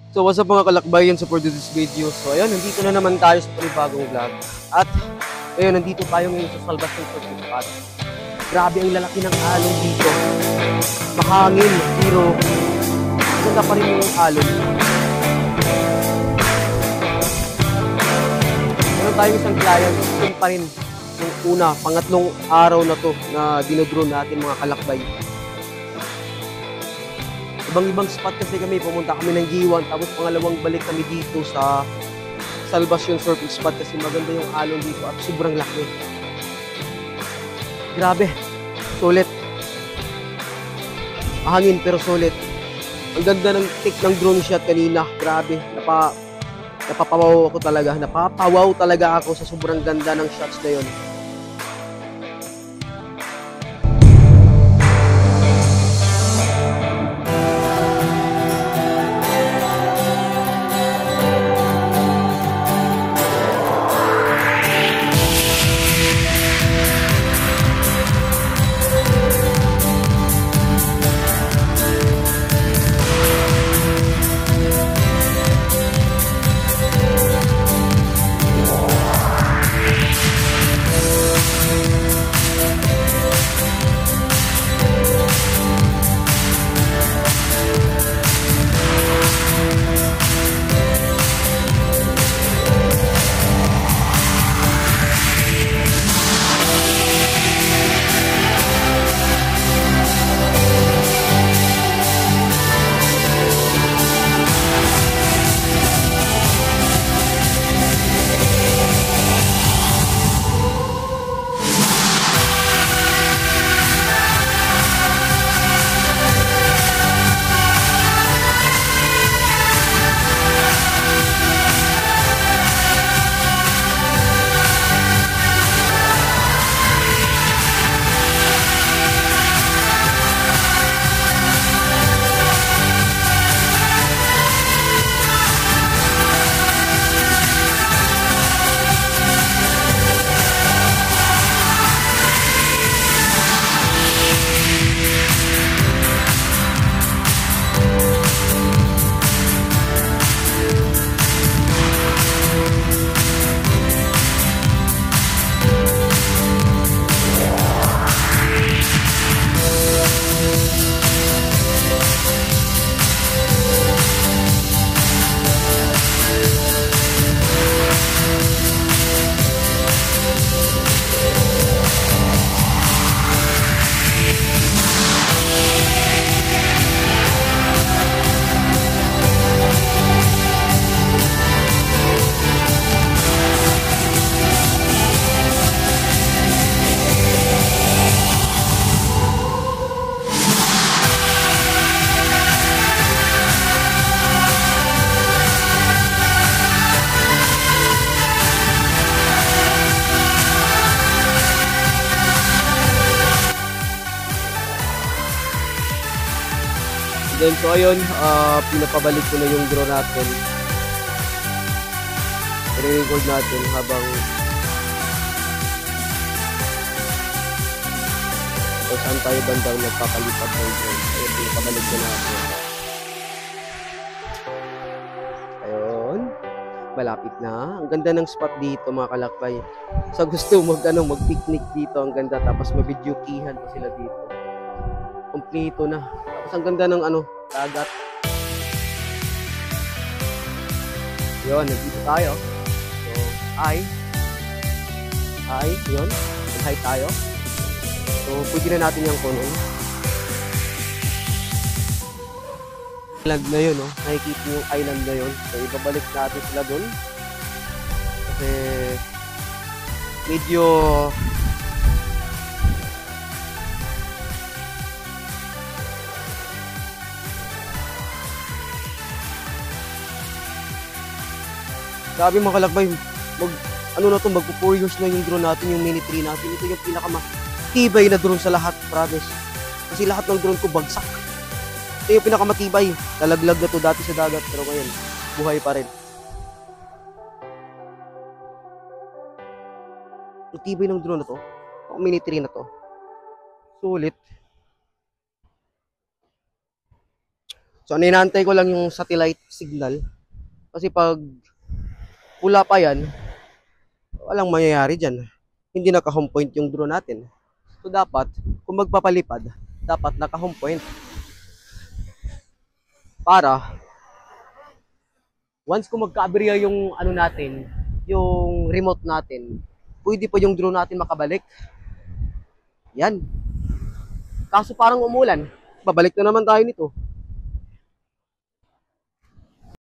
So what's up mga kalakbayan, support this video. So ayun, nandito na naman tayo sa panibagong vlog. At ayun, nandito tayo ngayon sa Salvacion Spot. Grabe ang lalaki ng alon dito. Mahangin, pero maganda pa rin yung alon. Meron tayong isang client, yun pa rin yung una, pangatlong araw na to na dinodrone natin mga kalakbay. Ibang-ibang spot kasi kami, pumunta kami ng G1, tapos pangalawang balik kami dito sa Salvacion Surfing Spot kasi maganda yung alon dito at sobrang laki. Grabe, sulit. Mahangin pero sulit. Ang ganda ng take ng drone shot kanina, grabe. Napapawaw ako talaga, napapawaw talaga ako sa sobrang ganda ng shots na yun. Then so ayun, pinapabalik ko na yung drone natin. I-record natin habang saan tayo bandang nagpapalipat ng drone. Ayun, pinapabalik ko natin. Ayun, malapit na. Ang ganda ng spot dito mga kalakbay. Sa gusto mag-picnic dito, ang ganda. Tapos mabidyokihan pa sila dito. Kompleto na. Tapos ang ganda ng dagat. Yun, nandito tayo. So, yun. Mag-hi tayo. So, pwede na natin yung kunin. Island na yun, no? Nakikita yung island na yun. So, ibabalik natin sila dun. Kasi, medyo grabe mga kalakbay, magpo 4 years na yung drone natin, yung Mini 3 natin. Ito yung pinakamatibay na drone sa lahat, promise. Kasi lahat ng drone ko bagsak. Ito yung pinakamatibay. Talaglag na to dati sa dagat, pero ngayon, buhay pa rin. Matibay ng drone na to. Ang Mini 3 na to. Sulit. So, ninantay ko lang yung satellite signal. Kasi pag pula pa yan, walang mangyayari dyan. Hindi naka-home point yung drone natin. So, dapat, kung magpapalipad, dapat naka-home point. Para, once kung magkaaberya yung ano natin, yung remote natin, pwede pa yung drone natin makabalik. Yan. Kaso parang umulan. Babalik na naman tayo nito.